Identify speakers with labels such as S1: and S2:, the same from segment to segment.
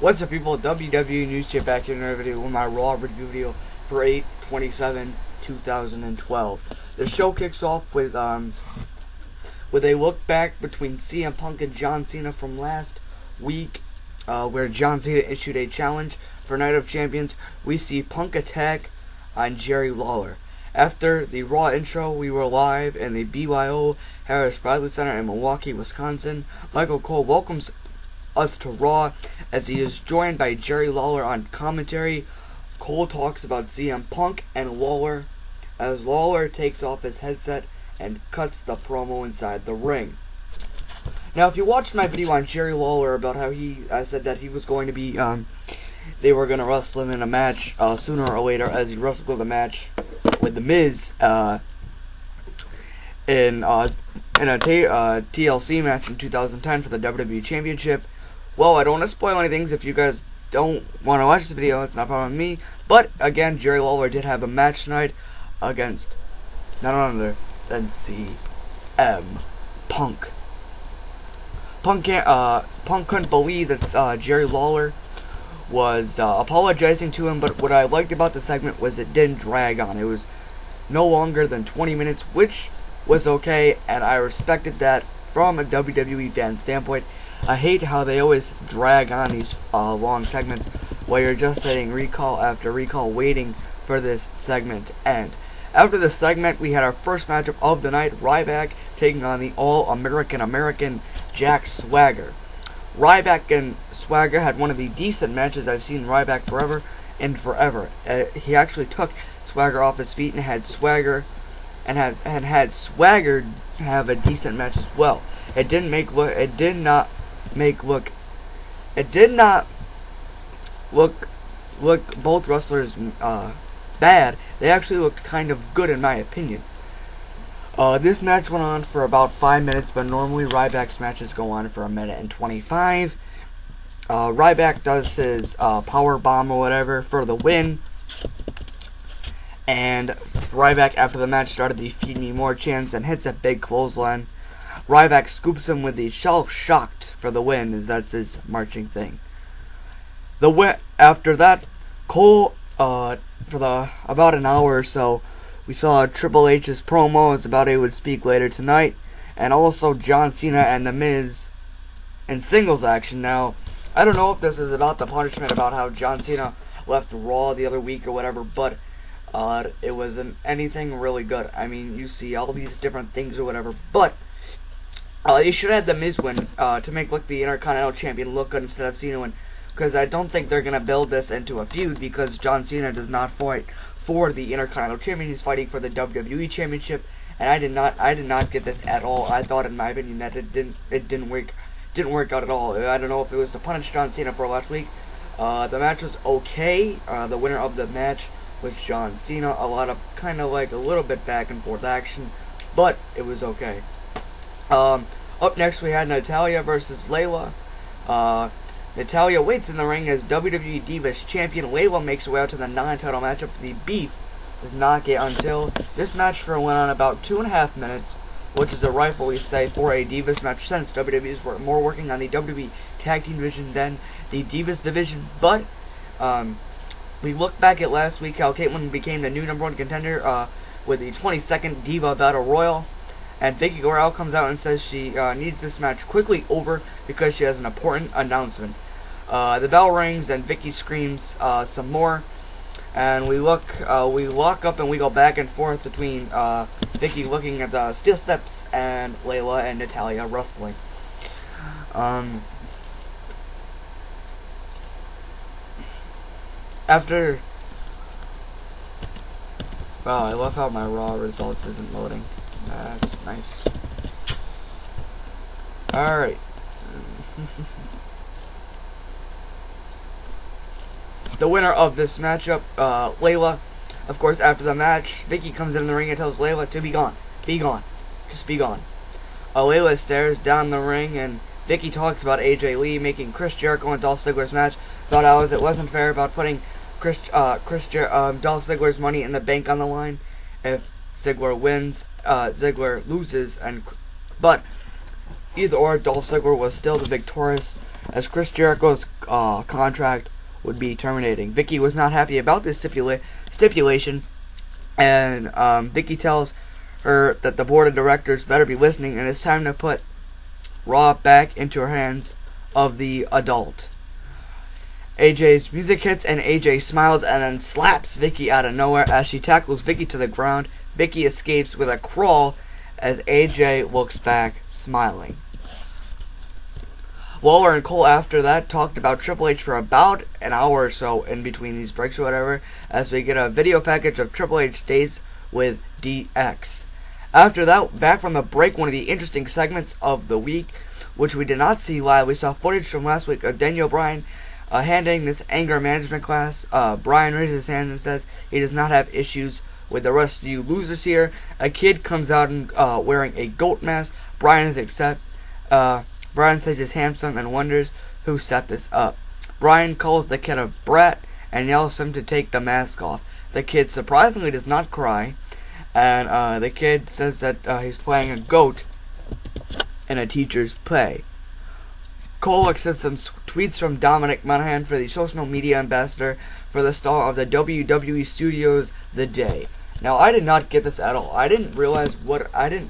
S1: What's up, people? WWE News Chip back here in another video with my Raw review video for 8/27/2012. The show kicks off with a look back between CM Punk and John Cena from last week, where John Cena issued a challenge for Night of Champions. We see Punk attack on Jerry Lawler. After the Raw intro, we were live in the BYO Harris Bradley Center in Milwaukee, Wisconsin. Michael Cole welcomes us to Raw as he is joined by Jerry Lawler on commentary. Cole talks about CM Punk and Lawler as Lawler takes off his headset and cuts the promo inside the ring. Now, if you watched my video on Jerry Lawler about how I said that he was going to be, they were going to wrestle him in a match sooner or later, as he wrestled the match with The Miz in a TLC match in 2010 for the WWE Championship. Well, I don't want to spoil anything. If you guys don't want to watch this video, it's not problem with me. But again, Jerry Lawler did have a match tonight against none other than CM Punk. Punk couldn't believe that Jerry Lawler was apologizing to him, but what I liked about the segment was it didn't drag on. It was no longer than 20 minutes, which was okay, and I respected that from a WWE fan standpoint. I hate how they always drag on these long segments while you're just sitting recall after recall waiting for this segment to end. After this segment, we had our first matchup of the night, Ryback taking on the All-American Jack Swagger. Ryback and Swagger had one of the decent matches I've seen Ryback forever. He actually took Swagger off his feet and had Swagger had Swagger have a decent match as well. It did not look both wrestlers bad. They actually looked kind of good in my opinion. This match went on for about 5 minutes, but normally Ryback's matches go on for 1:25. Ryback does his power bomb or whatever for the win, and Ryback after the match started the "Feed Me More" chants and hits a big clothesline. Ryback scoops him with the "Shelf Shocked" for the win, as that's his marching thing. After that, Cole, for about an hour or so, we saw Triple H's promo. It's about he would speak later tonight, and also John Cena and The Miz in singles action. Now, I don't know if this is about the punishment about how John Cena left Raw the other week or whatever, but it wasn't anything really good. I mean, you see all these different things or whatever, but you should have The Miz win to make the Intercontinental Champion look good instead of Cena win, because I don't think they're gonna build this into a feud, because John Cena does not fight for the Intercontinental Champion. He's fighting for the WWE Championship, and I did not get this at all. I thought, in my opinion, that it didn't work out at all. I don't know if it was to punish John Cena for last week. The match was okay. The winner of the match was John Cena. A little bit back and forth action, but it was okay. Up next, we had Natalya versus Layla. Natalya waits in the ring as WWE Divas Champion. Layla makes her way out to the non-title matchup. The beef does not get until this match went on about 2.5 minutes, which is a rightfully say for a Divas match, since WWE is more working on the WWE Tag Team division than the Divas division. But we look back at last week, how Caitlyn became the new #1 contender with the 22nd Diva Battle Royal. And Vicky Guerrero comes out and says she needs this match quickly over because she has an important announcement. The bell rings and Vicky screams some more, and we lock up and we go back and forth between Vicky looking at the steel steps and Layla and Natalya wrestling. Wow, I love how my Raw results isn't loading. That's nice. Alright. The winner of this matchup, Layla. Of course, after the match, Vicky comes in the ring and tells Layla to be gone. Be gone. Just be gone. Layla stares down the ring, and Vicky talks about AJ Lee making Chris Jericho and Dolph Ziggler's match about how it wasn't fair about putting Dolph Ziggler's money in the bank on the line. If Ziggler wins, Ziggler loses, but either or, Dolph Ziggler was still the victorious as Chris Jericho's contract would be terminating. Vicky was not happy about this stipulation, and Vicky tells her that the board of directors better be listening, and it's time to put Raw back into her hands of the adult. AJ's music hits, and AJ smiles and then slaps Vicky out of nowhere as she tackles Vicky to the ground. Vicky escapes with a crawl as AJ looks back, smiling. Lawler and Cole after that talked about Triple H for about an hour or so in between these breaks or whatever, as we get a video package of Triple H days with DX. After that, back from the break, one of the interesting segments of the week, which we did not see live, we saw footage from last week of Daniel Bryan handing this anger management class. Bryan raises his hand and says he does not have issues with the rest of you losers here. A kid comes out and wearing a goat mask. Bryan is accept. Bryan says he's handsome and wonders who set this up. Bryan calls the kid a brat and yells him to take the mask off. The kid surprisingly does not cry, and the kid says that he's playing a goat in a teacher's play. Cole accepts some tweets from Dominic Monaghan for the social media ambassador for the star of the WWE Studios The Day. Now, I did not get this at all. I didn't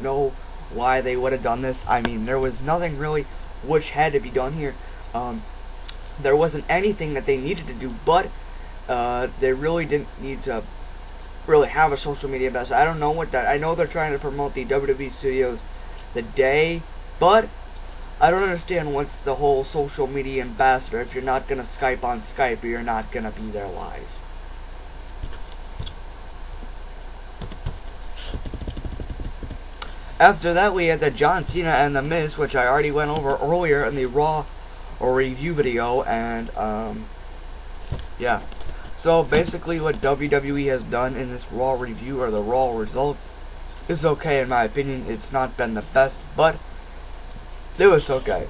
S1: know why they would have done this. I mean, there was nothing really which had to be done here. There wasn't anything that they needed to do, but they really didn't need to really have a social media ambassador. I don't know what that. I know they're trying to promote the WWE Studios The Day, but I don't understand what's the whole social media ambassador if you're not gonna Skype on Skype or you're not gonna be there live. After that, we had the John Cena and The Miz, which I already went over earlier in the Raw review video, and yeah. So basically, what WWE has done in this Raw review, or the Raw results, is okay in my opinion. It's not been the best, but it was okay.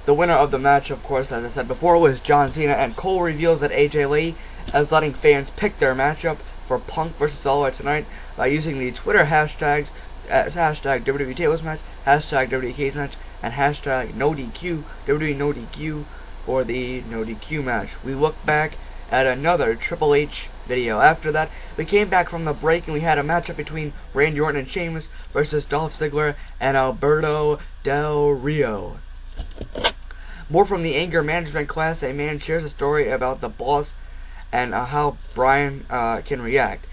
S1: The winner of the match, of course, as I said before, was John Cena, and Cole reveals that AJ Lee is letting fans pick their matchup for Punk vs. All Out tonight by using the Twitter hashtags hashtag WWE Tables Match, hashtag WWE Cage Match, and hashtag NoDQ, WWE NoDQ, for the NoDQ match. We look back at another Triple H video. After that, we came back from the break and we had a matchup between Randy Orton and Sheamus versus Dolph Ziggler and Alberto Del Rio. More from the anger management class. A man shares a story about the boss and how Bryan can react.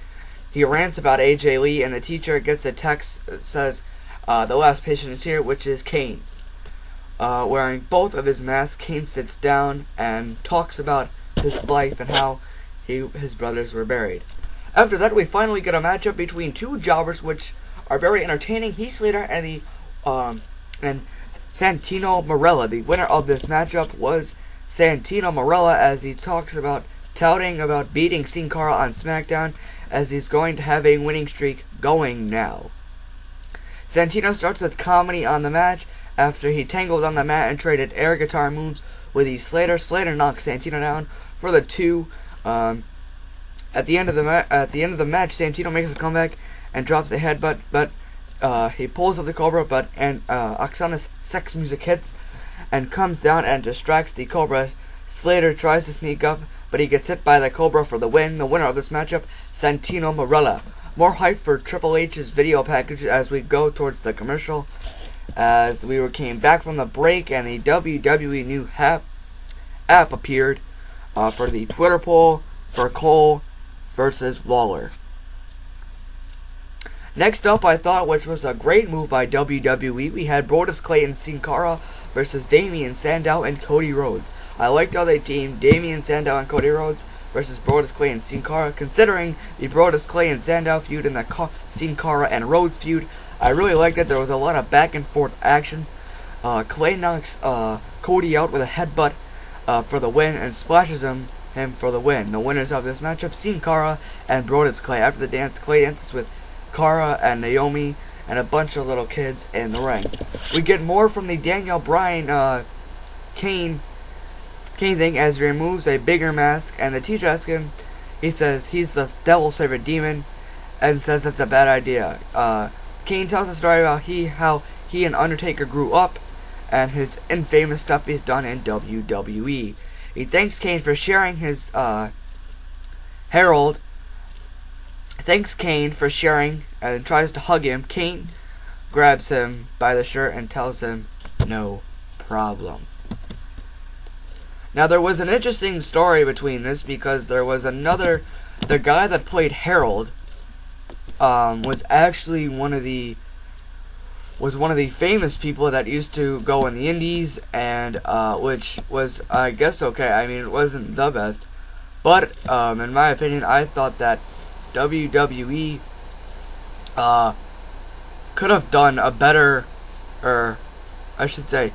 S1: He rants about AJ Lee, and the teacher gets a text that says the last patient is here, which is Kane. Wearing both of his masks, Kane sits down and talks about his life and how his brothers were buried. After that, we finally get a matchup between two jobbers, which are very entertaining. Heath Slater and Santino Marella. The winner of this matchup was Santino Marella, as he talks about touting about beating Sin Cara on SmackDown, as he's going to have a winning streak going now. Santino starts with comedy on the match after he tangled on the mat and traded air guitar moves with Heath Slater. Slater knocks Santino down for the 2. At the end of the match, Santino makes a comeback and drops a headbutt, but he pulls up the Cobra, but Oksana's sex music hits and comes down and distracts the Cobra. Slater tries to sneak up, but he gets hit by the Cobra for the win. The winner of this matchup, Santino Marella. More hype for Triple H's video package as we go towards the commercial, as we came back from the break and the WWE new app appeared for the Twitter poll for Cole versus Lawler. Next up, I thought, which was a great move by WWE, we had Brodus Clay and Sin Cara versus Damien Sandow and Cody Rhodes. I liked how they teamed Damien Sandow and Cody Rhodes versus Brodus Clay and Sin Cara. Considering the Brodus Clay and Sandow feud and the Sin Cara and Rhodes feud, I really liked it. There was a lot of back and forth action. Clay knocks Cody out with a headbutt for the win and splashes him for the win. The winners of this matchup, Sin Cara and Brodus Clay. After the dance, Clay dances with Cara and Naomi and a bunch of little kids in the ring. We get more from the Daniel Bryan Kane thing as he removes a bigger mask, and the teacher asks him, he says he's the devil's favorite demon and says that's a bad idea. Kane tells a story about how he and Undertaker grew up, and his infamous stuff he's done in WWE. He thanks Kane for sharing his Harold thanks Kane for sharing and tries to hug him. Kane grabs him by the shirt and tells him, "No problem." Now there was an interesting story between this, because there was the guy that played Harold was actually one of the famous people that used to go in the indies, and which was, I guess, okay. I mean, it wasn't the best, but in my opinion, I thought that WWE could have done a better, or I should say,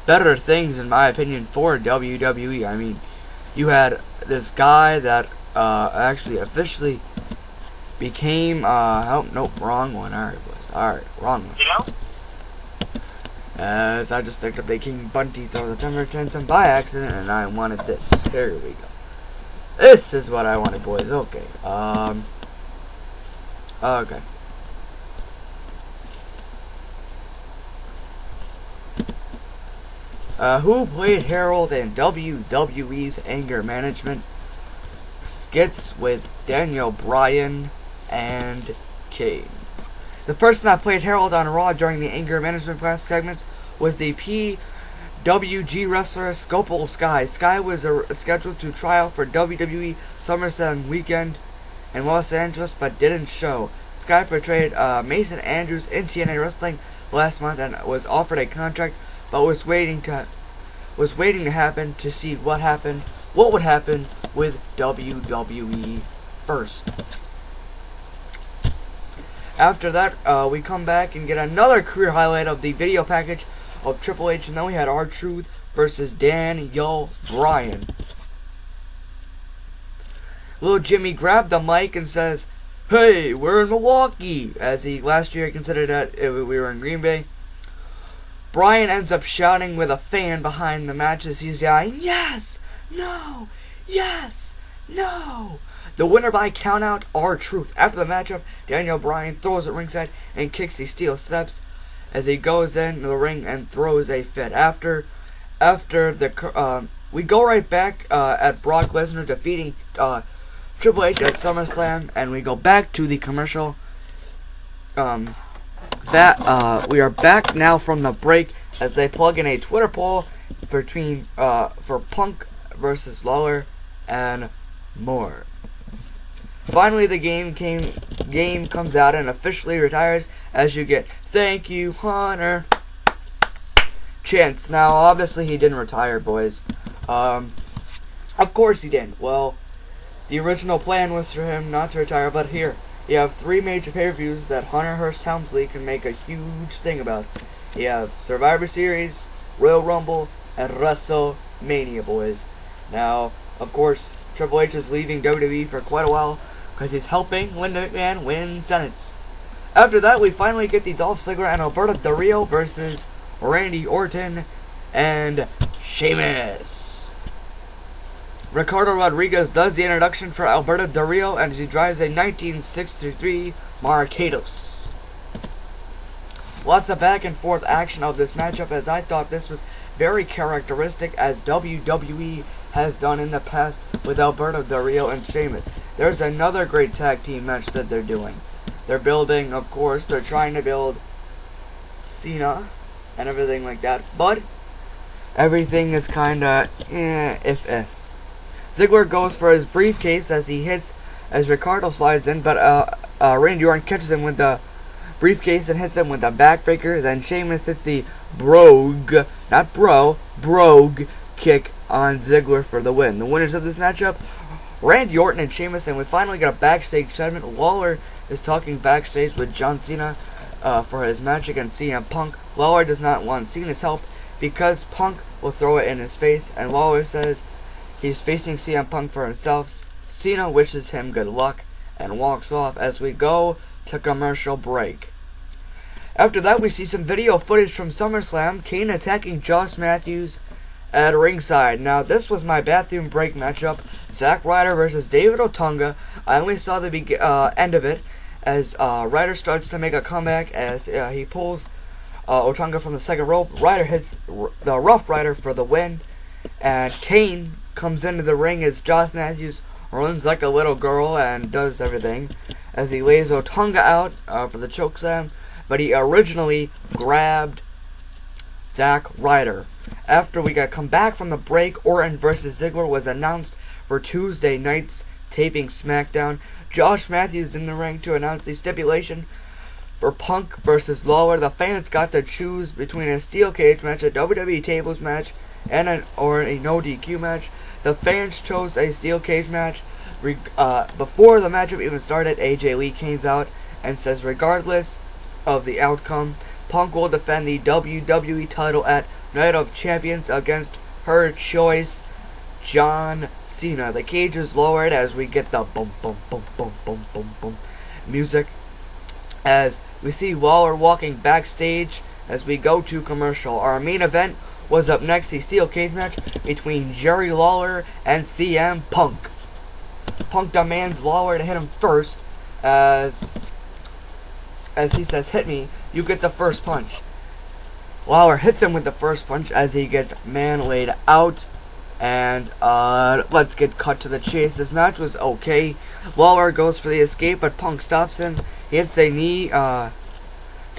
S1: better things, in my opinion, for WWE. I mean, you had this guy that actually officially became oh nope, wrong one. Alright, wrong one. As I just picked up a King Bunty throw the Thunder Tensum by accident, and I wanted this. Here we go. This is what I wanted, boys. Okay. Okay. Who played Harold in WWE's anger management skits with Daniel Bryan and Kane? The person that played Harold on Raw during the anger management class segments was the PWG wrestler Scopel Sky. Sky was scheduled to try out for WWE SummerSlam weekend in Los Angeles, but didn't show. Sky portrayed Mason Andrews in TNA Wrestling last month and was offered a contract, but was waiting to happen to see what would happen with WWE first. After that, we come back and get another career highlight of the video package of Triple H, and then we had R-Truth versus Daniel Bryan. Little Jimmy grabbed the mic and says, "Hey, we're in Milwaukee," as he last year considered that we were in Green Bay. Bryan ends up shouting with a fan behind the match as he's yelling, "Yes! No! Yes! No!" The winner by countout, R-Truth. After the matchup, Daniel Bryan throws at ringside and kicks the steel steps as he goes in the ring and throws a fit. After the we go right back at Brock Lesnar defeating Triple H at SummerSlam, and we go back to the commercial. We are back now from the break as they plug in a Twitter poll between for Punk versus Lawler and more. Finally, the game comes out and officially retires as you get "Thank you, Hunter" chants. Now, obviously, he didn't retire, boys. Of course he didn't. Well, the original plan was for him not to retire, but here you have 3 major pay-per-views that Hunter Hearst Helmsley can make a huge thing about. You have Survivor Series, Royal Rumble, and WrestleMania, boys. Now, of course, Triple H is leaving WWE for quite a while because he's helping Linda McMahon win Senates. After that, we finally get the Dolph Ziggler and Alberto Del Rio versus Randy Orton and Sheamus. Ricardo Rodriguez does the introduction for Alberto Del Rio, and he drives a 1963 Marcados. Lots of back and forth action of this matchup, as I thought this was very characteristic as WWE has done in the past with Alberto Del Rio and Sheamus. There's another great tag team match that they're doing. They're building, of course, they're trying to build Cena and everything like that, but everything is kinda if. Ziggler goes for his briefcase as Ricardo slides in, but Randy Orton catches him with the briefcase and hits him with a backbreaker. Then Sheamus hits the brogue kick on Ziggler for the win. The winners of this matchup, Randy Orton and Sheamus, and we finally get a backstage segment. Lawler is talking backstage with John Cena for his match against CM Punk. Lawler does not want Cena's help because Punk will throw it in his face, and Lawler says he's facing CM Punk for himself. Cena wishes him good luck and walks off as we go to commercial break. After that, we see some video footage from SummerSlam, Kane attacking Josh Matthews at ringside. Now, this was my bathroom break matchup, Zack Ryder versus David Otunga. I only saw the end of it as Ryder starts to make a comeback as he pulls Otunga from the second rope. Ryder hits the Rough Rider for the win. And Kane comes into the ring as Josh Matthews runs like a little girl and does everything as he lays Otunga out for the chokeslam. But he originally grabbed Zack Ryder. After we got come back from the break, Orton vs. Ziggler was announced for Tuesday night's taping SmackDown. Josh Matthews in the ring to announce the stipulation for Punk vs. Lawler. The fans got to choose between a steel cage match, a WWE tables match, and a no DQ match. The fans chose a steel cage match. Before the matchup even started, AJ Lee comes out and says regardless of the outcome, Punk will defend the WWE title at Night of Champions against her choice, John Cena. The cage is lowered as we get the boom boom boom boom boom boom boom music as we see Lawler walking backstage as we go to commercial. Our main event was up next, the steel cage match between Jerry Lawler and CM Punk. Punk demands Lawler to hit him first as he says, "Hit me, you get the first punch." Lawler hits him with the first punch as he gets man laid out. And let's get cut to the chase. This match was okay. Lawler goes for the escape, but Punk stops him. He hits a knee to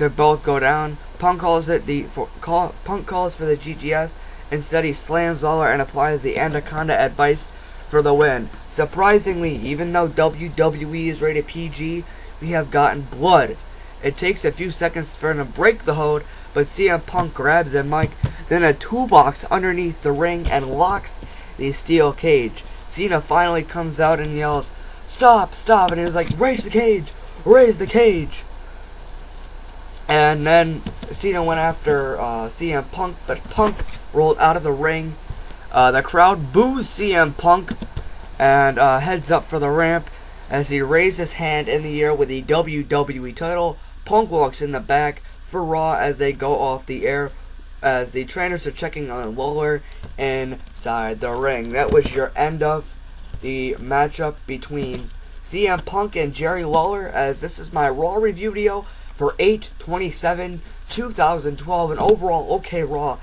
S1: both go down. Punk calls for the GGS. Instead, he slams Lawler and applies the Anaconda Advice for the win. Surprisingly, even though WWE is rated PG, we have gotten blood. It takes a few seconds for him to break the hold, but CM Punk grabs a mic, then a toolbox underneath the ring and locks the steel cage. Cena finally comes out and yells, "Stop, stop," and he was like, "Raise the cage, raise the cage." And then Cena went after CM Punk, but Punk rolled out of the ring. The crowd boos CM Punk and heads up for the ramp as he raised his hand in the air with the WWE title. Punk walks in the back for Raw as they go off the air as the trainers are checking on Lawler inside the ring. That was your end of the matchup between CM Punk and Jerry Lawler, as this is my Raw review video for 8/27/2012. An overall okay Raw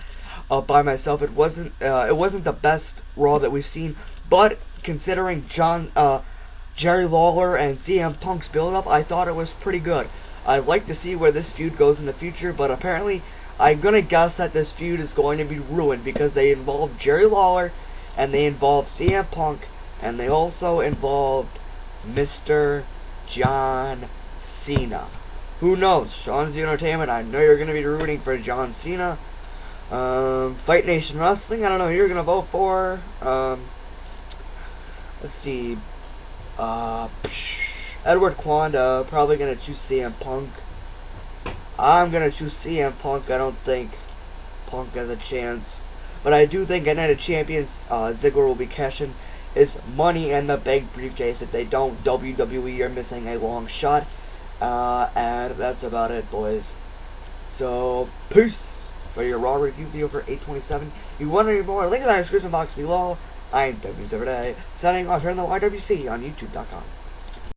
S1: by myself. It wasn't the best Raw that we've seen, but considering Jerry Lawler and CM Punk's build-up, I thought it was pretty good. I'd like to see where this feud goes in the future, but apparently I'm gonna guess that this feud is going to be ruined because they involve Jerry Lawler and they involve CM Punk and they also involved Mr. John Cena. Who knows? Sean's the Entertainment. I know you're gonna be rooting for John Cena. Fight Nation Wrestling. I don't know who you're gonna vote for. Let's see. Edward Kwanda, probably going to choose CM Punk. I'm going to choose CM Punk. I don't think Punk has a chance. But I do think at Night of Champions, Ziggler will be cashing his Money in the Bank briefcase. If they don't, WWE are missing a long shot. And that's about it, boys. So, peace for your Raw review video for 8/27. If you want to read more, link in the description box below. I'm WWE's Everyday, signing off here on the YWC on YouTube.com.